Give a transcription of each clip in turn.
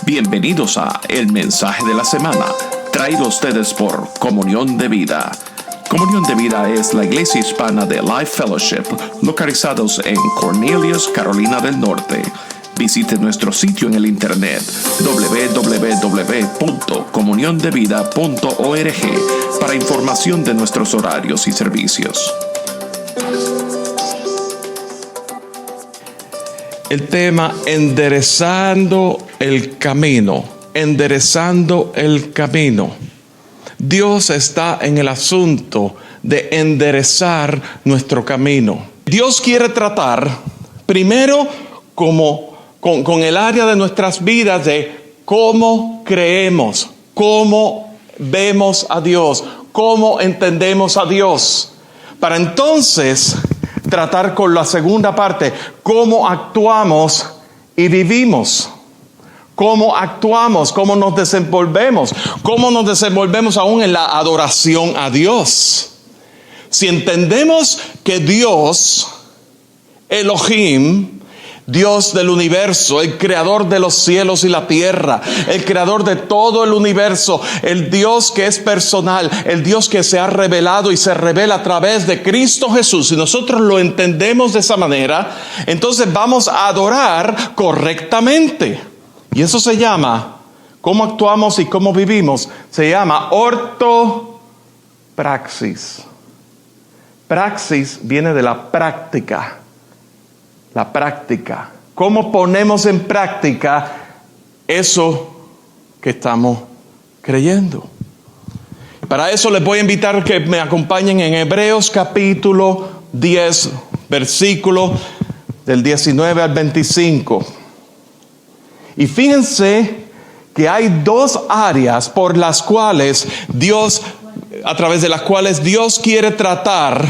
Bienvenidos a El Mensaje de la Semana, traído a ustedes por Comunión de Vida. Comunión de Vida es la iglesia hispana de Life Fellowship, localizados en Cornelius, Carolina del Norte. Visite nuestro sitio en el internet www.comuniondevida.org para información de nuestros horarios y servicios. El tema, enderezando el camino. Enderezando el camino. Dios está en el asunto de enderezar nuestro camino. Dios quiere tratar primero con el área de nuestras vidas de cómo creemos, cómo vemos a Dios, cómo entendemos a Dios. Para entonces tratar con la segunda parte, cómo actuamos y vivimos. Cómo actuamos, cómo nos desenvolvemos aún en la adoración a Dios. Si entendemos que Dios, Elohim, Dios del universo, el creador de los cielos y la tierra, el creador de todo el universo, el Dios que es personal, el Dios que se ha revelado y se revela a través de Cristo Jesús. Si nosotros lo entendemos de esa manera, entonces vamos a adorar correctamente. Y eso se llama, cómo actuamos y cómo vivimos, se llama ortopraxis. Praxis viene de la práctica. La práctica. ¿Cómo ponemos en práctica eso que estamos creyendo? Para eso les voy a invitar que me acompañen en Hebreos capítulo 10, versículo del 19 al 25. Y fíjense que hay dos áreas por las cuales a través de las cuales Dios quiere tratar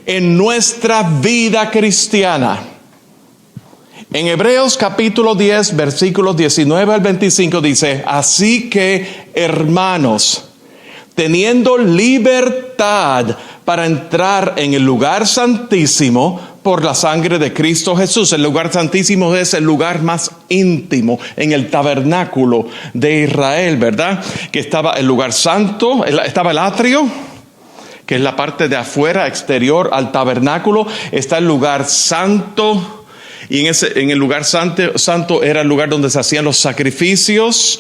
en nuestra vida cristiana. En Hebreos capítulo 10, versículos 19 al 25 dice: así que, hermanos, teniendo libertad para entrar en el lugar santísimo por la sangre de Cristo Jesús. El lugar santísimo es el lugar más íntimo en el tabernáculo de Israel, ¿verdad? Que estaba el lugar santo, estaba el atrio, que es la parte de afuera, exterior al tabernáculo. Está el lugar santo, y en el lugar santo era el lugar donde se hacían los sacrificios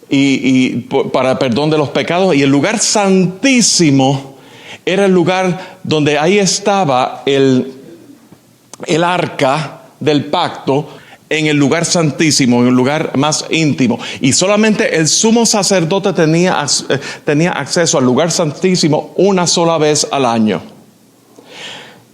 y para perdón de los pecados. Y el lugar santísimo era el lugar donde ahí estaba el arca del pacto, en el lugar santísimo, en el lugar más íntimo. Y solamente el sumo sacerdote tenía acceso al lugar santísimo una sola vez al año.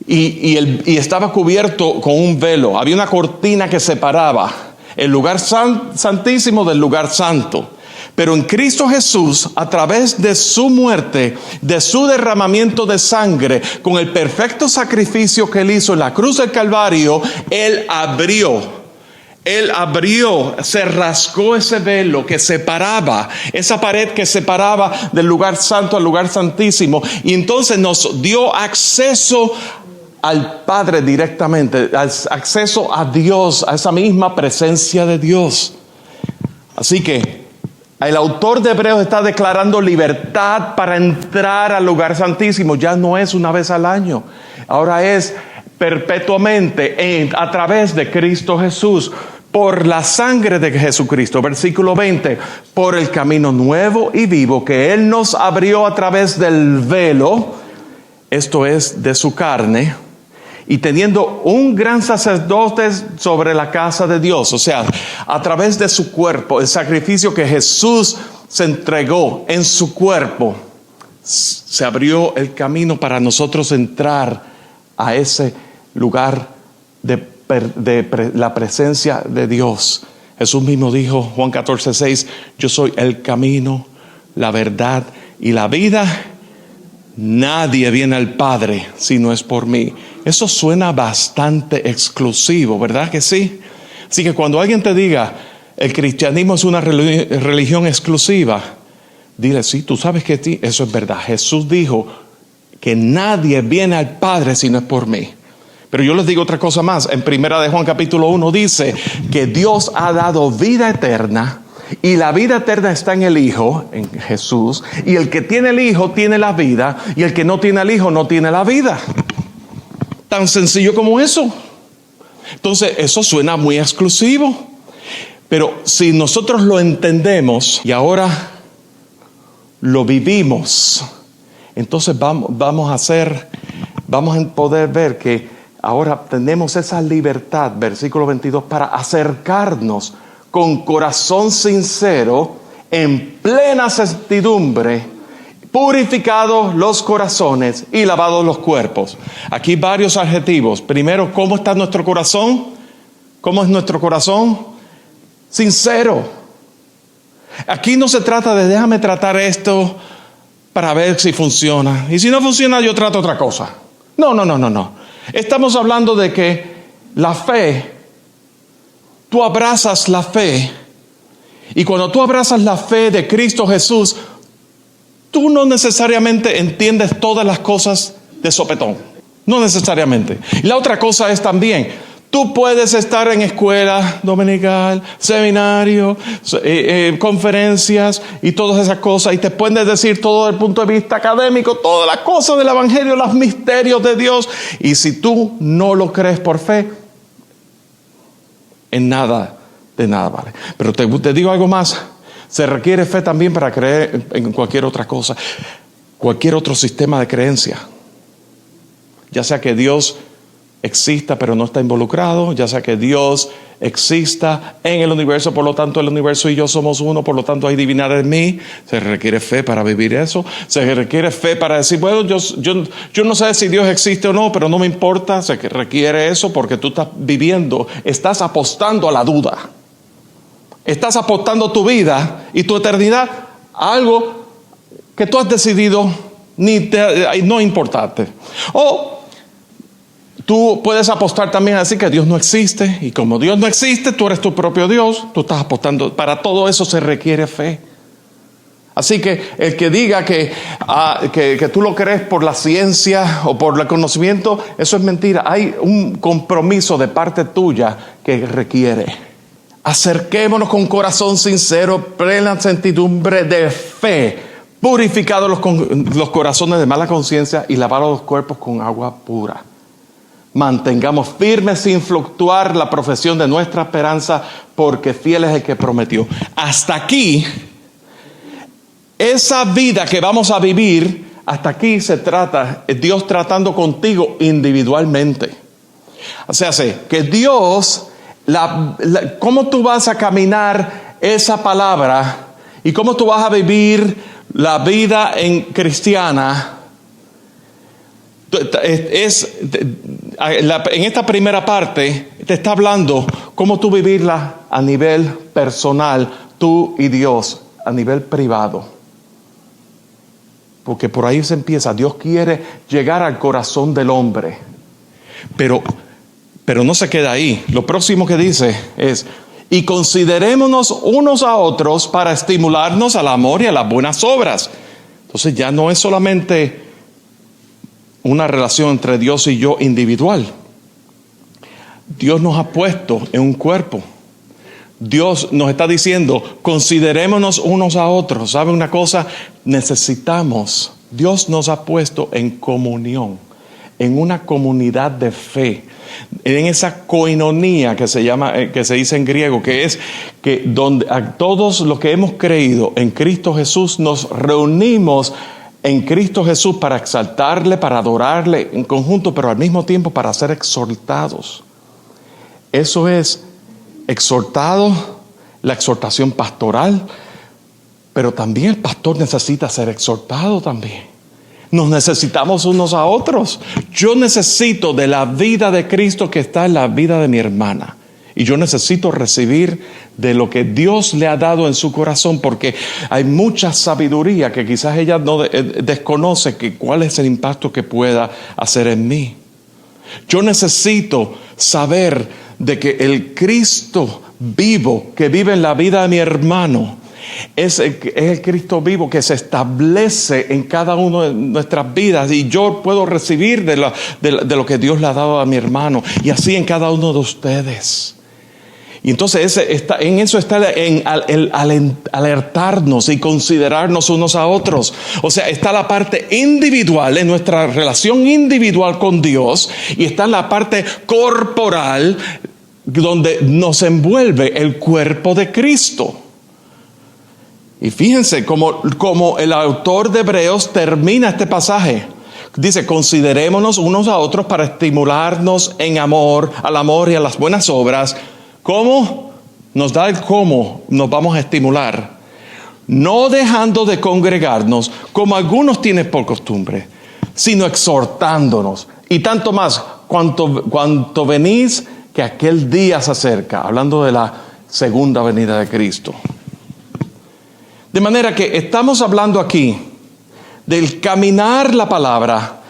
Y estaba cubierto con un velo. Había una cortina que separaba el lugar santísimo del lugar santo. Pero en Cristo Jesús, a través de su muerte, de su derramamiento de sangre, con el perfecto sacrificio que Él hizo en la cruz del Calvario, Él abrió, se rascó ese velo que separaba, esa pared que separaba del lugar santo al lugar santísimo. Y entonces nos dio acceso al Padre directamente, acceso a Dios, a esa misma presencia de Dios. Así que el autor de Hebreos está declarando libertad para entrar al lugar santísimo. Ya no es una vez al año, ahora es perpetuamente a través de Cristo Jesús, por la sangre de Jesucristo. Versículo 20, por el camino nuevo y vivo que Él nos abrió a través del velo, esto es, de su carne, y teniendo un gran sacerdote sobre la casa de Dios. O sea, a través de su cuerpo, el sacrificio que Jesús se entregó en su cuerpo, se abrió el camino para nosotros entrar a ese lugar de la presencia de Dios. Jesús mismo dijo, Juan 14:6, yo soy el camino, la verdad y la vida. Nadie viene al Padre si no es por mí. Eso suena bastante exclusivo, ¿verdad que sí? Así que cuando alguien te diga el cristianismo es una religión exclusiva, dile, sí, tú sabes que eso es verdad. Jesús dijo que nadie viene al Padre si no es por mí. Pero yo les digo otra cosa más. En 1 de Juan capítulo 1 dice que Dios ha dado vida eterna Y la vida eterna está en el Hijo, en Jesús. Y el que tiene el Hijo tiene la vida. Y el que no tiene el Hijo no tiene la vida. Tan sencillo como eso. Entonces, eso suena muy exclusivo. Pero si nosotros lo entendemos y ahora lo vivimos, entonces vamos a poder ver que ahora tenemos esa libertad, versículo 22, para acercarnos con corazón sincero, en plena certidumbre, purificados los corazones y lavados los cuerpos. Aquí varios adjetivos. Primero, ¿cómo está nuestro corazón? ¿Cómo es nuestro corazón? Sincero. Aquí no se trata de déjame tratar esto para ver si funciona. Y si no funciona, yo trato otra cosa. No. Estamos hablando de que la fe, tú abrazas la fe. Y cuando tú abrazas la fe de Cristo Jesús, tú no necesariamente entiendes todas las cosas de sopetón. No necesariamente. Y la otra cosa es también, tú puedes estar en escuela dominical, seminario, conferencias y todas esas cosas, y te pueden decir todo desde el punto de vista académico, todas las cosas del evangelio, los misterios de Dios. Y si tú no lo crees por fe, de nada vale. Pero te digo algo más. Se requiere fe también para creer en cualquier otra cosa, cualquier otro sistema de creencia. Ya sea que Dios exista pero no está involucrado, ya sea que Dios exista en el universo, por lo tanto el universo y yo somos uno, por lo tanto hay divinidad en mí. Se requiere fe para vivir eso. Se requiere fe para decir, bueno, yo no sé si Dios existe o no, pero no me importa. Se requiere eso porque tú estás viviendo, estás apostando a la duda. Estás apostando tu vida y tu eternidad a algo que tú has decidido no importarte. O tú puedes apostar también a decir que Dios no existe, y como Dios no existe, tú eres tu propio Dios. Tú estás apostando. Para todo eso se requiere fe. Así que el que diga que tú lo crees por la ciencia o por el conocimiento, eso es mentira. Hay un compromiso de parte tuya que requiere. Acerquémonos con corazón sincero, plena certidumbre de fe, purificados los corazones de mala conciencia y lavados los cuerpos con agua pura. Mantengamos firmes sin fluctuar la profesión de nuestra esperanza, porque fiel es el que prometió. Hasta aquí, esa vida que vamos a vivir, hasta aquí se trata, Dios tratando contigo individualmente. O sea, que Dios, cómo tú vas a caminar esa palabra y cómo tú vas a vivir la vida cristiana, en esta primera parte te está hablando cómo tú vivirla a nivel personal, tú y Dios, a nivel privado. Porque por ahí se empieza. Dios quiere llegar al corazón del hombre. Pero no se queda ahí. Lo próximo que dice es: y considerémonos unos a otros para estimularnos al amor y a las buenas obras. Entonces ya no es solamente una relación entre Dios y yo individual. Dios nos ha puesto en un cuerpo. Dios nos está diciendo, considerémonos unos a otros. ¿Sabe una cosa? Necesitamos. Dios nos ha puesto en comunión, en una comunidad de fe, en esa koinonía que se llama, que se dice en griego, que es que donde a todos los que hemos creído en Cristo Jesús nos reunimos en Cristo Jesús para exaltarle, para adorarle en conjunto, pero al mismo tiempo para ser exhortados. Eso es exhortado, la exhortación pastoral, pero también el pastor necesita ser exhortado también. Nos necesitamos unos a otros. Yo necesito de la vida de Cristo que está en la vida de mi hermana. Y yo necesito recibir de lo que Dios le ha dado en su corazón, porque hay mucha sabiduría que quizás ella no desconoce cuál es el impacto que pueda hacer en mí. Yo necesito saber de que el Cristo vivo que vive en la vida de mi hermano es el Cristo vivo que se establece en cada una de nuestras vidas, y yo puedo recibir de lo que Dios le ha dado a mi hermano, y así en cada uno de ustedes. Y entonces en eso está el alertarnos y considerarnos unos a otros. O sea, está la parte individual, en nuestra relación individual con Dios, y está la parte corporal, donde nos envuelve el cuerpo de Cristo. Y fíjense cómo el autor de Hebreos termina este pasaje. Dice, considerémonos unos a otros para estimularnos en amor, al amor y a las buenas obras. ¿Cómo? Nos da el cómo nos vamos a estimular. No dejando de congregarnos, como algunos tienen por costumbre, sino exhortándonos. Y tanto más, cuanto venís, que aquel día se acerca. Hablando de la segunda venida de Cristo. De manera que estamos hablando aquí del caminar la palabra,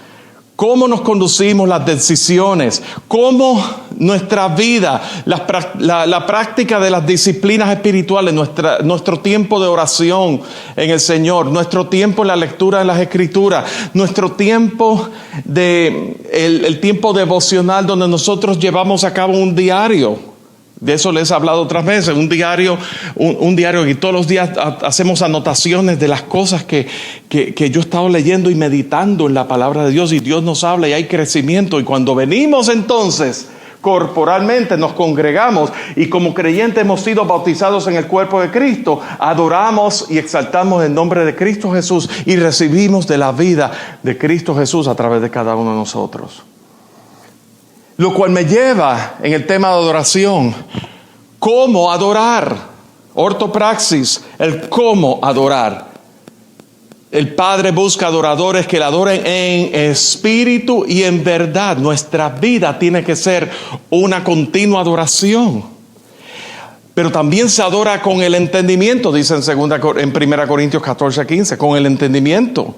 cómo nos conducimos, las decisiones, cómo nuestra vida, la práctica de las disciplinas espirituales, nuestro tiempo de oración en el Señor, nuestro tiempo en la lectura de las Escrituras, nuestro tiempo el tiempo devocional donde nosotros llevamos a cabo un diario. De eso les he hablado otras veces, un diario y todos los días hacemos anotaciones de las cosas que yo he estado leyendo y meditando en la palabra de Dios, y Dios nos habla y hay crecimiento. Y cuando venimos entonces corporalmente, nos congregamos y como creyentes hemos sido bautizados en el cuerpo de Cristo, adoramos y exaltamos el nombre de Cristo Jesús y recibimos de la vida de Cristo Jesús a través de cada uno de nosotros. Lo cual me lleva en el tema de adoración, cómo adorar, ortopraxis, el cómo adorar. El Padre busca adoradores que le adoren en espíritu y en verdad. Nuestra vida tiene que ser una continua adoración. Pero también se adora con el entendimiento, dice en 1 Corintios 14:15, con el entendimiento.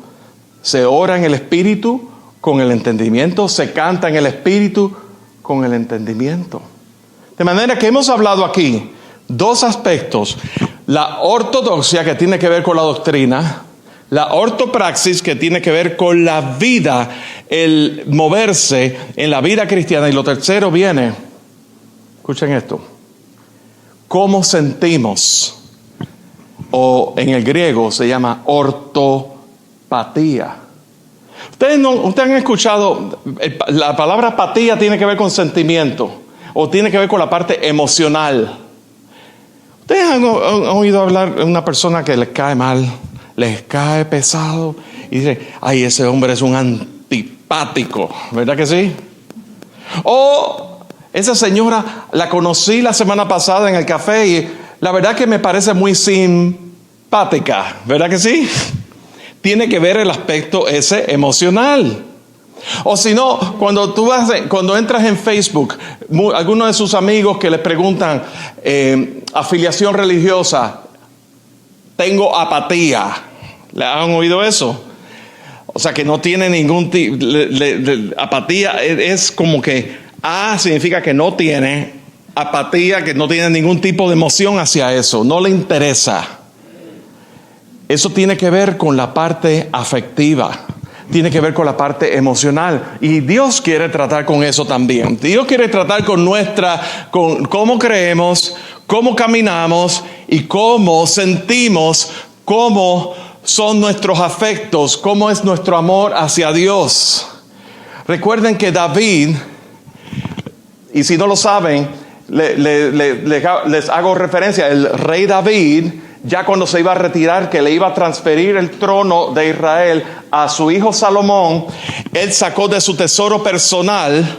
Se ora en el espíritu con el entendimiento, se canta en el espíritu con el entendimiento. De manera que hemos hablado aquí dos aspectos: la ortodoxia, que tiene que ver con la doctrina; la ortopraxis, que tiene que ver con la vida, el moverse en la vida cristiana. Y lo tercero viene, escuchen esto, cómo sentimos, o en el griego se llama ortopatía. Ustedes han escuchado, la palabra apatía tiene que ver con sentimiento, o tiene que ver con la parte emocional. Ustedes han oído hablar de una persona que les cae mal, les cae pesado, y dice, ay, ese hombre es un antipático, ¿verdad que sí? O esa señora la conocí la semana pasada en el café y la verdad que me parece muy simpática, ¿verdad que sí? Tiene que ver el aspecto ese emocional. O si no, cuando entras en Facebook, algunos de sus amigos que les preguntan afiliación religiosa, tengo apatía. ¿Le han oído eso? O sea, que no tiene ningún tipo. Apatía es como que significa que no tiene, apatía que no tiene ningún tipo de emoción hacia eso, no le interesa. Eso tiene que ver con la parte afectiva, tiene que ver con la parte emocional, y Dios quiere tratar con eso también. Dios quiere tratar con cómo creemos, cómo caminamos y cómo sentimos, cómo son nuestros afectos, cómo es nuestro amor hacia Dios. Recuerden que David, y si no lo saben, les hago referencia, el rey David, ya cuando se iba a retirar, que le iba a transferir el trono de Israel a su hijo Salomón, él sacó de su tesoro personal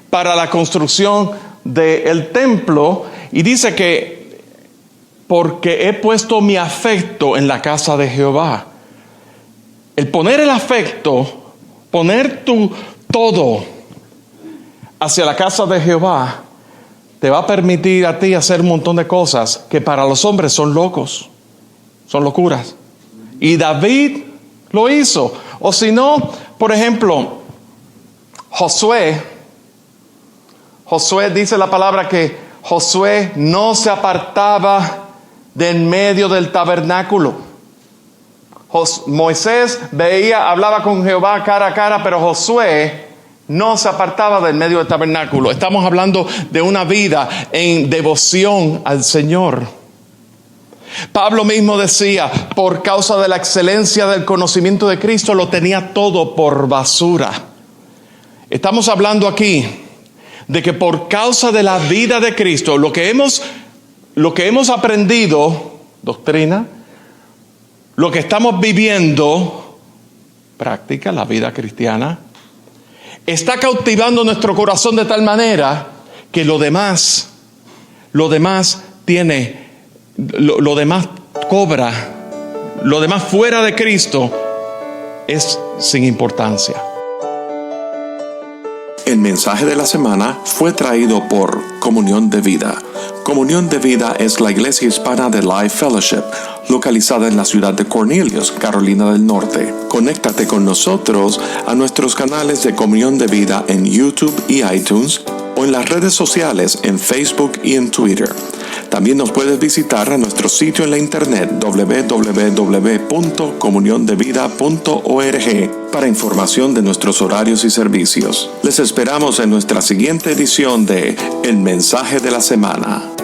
para la construcción del templo, y dice que porque he puesto mi afecto en la casa de Jehová. El poner el afecto, poner tu todo hacia la casa de Jehová, te va a permitir a ti hacer un montón de cosas que para los hombres son locos, son locuras. Y David lo hizo. O si no, por ejemplo, Josué dice la palabra que Josué no se apartaba de en medio del tabernáculo. Moisés hablaba con Jehová cara a cara, pero Josué no se apartaba del medio del tabernáculo. Estamos hablando de una vida en devoción al Señor. Pablo mismo decía, por causa de la excelencia del conocimiento de Cristo, lo tenía todo por basura. Estamos hablando aquí de que por causa de la vida de Cristo, lo que hemos aprendido, doctrina, lo que estamos viviendo, práctica, la vida cristiana, está cautivando nuestro corazón de tal manera que lo demás cobra, lo demás fuera de Cristo es sin importancia. El mensaje de la semana fue traído por Comunión de Vida. Comunión de Vida es la iglesia hispana de Life Fellowship, localizada en la ciudad de Cornelius, Carolina del Norte. Conéctate con nosotros a nuestros canales de Comunión de Vida en YouTube y iTunes o en las redes sociales en Facebook y en Twitter. También nos puedes visitar a nuestro sitio en la internet www.comuniondevida.org para información de nuestros horarios y servicios. Les esperamos en nuestra siguiente edición de El Mensaje de la Semana.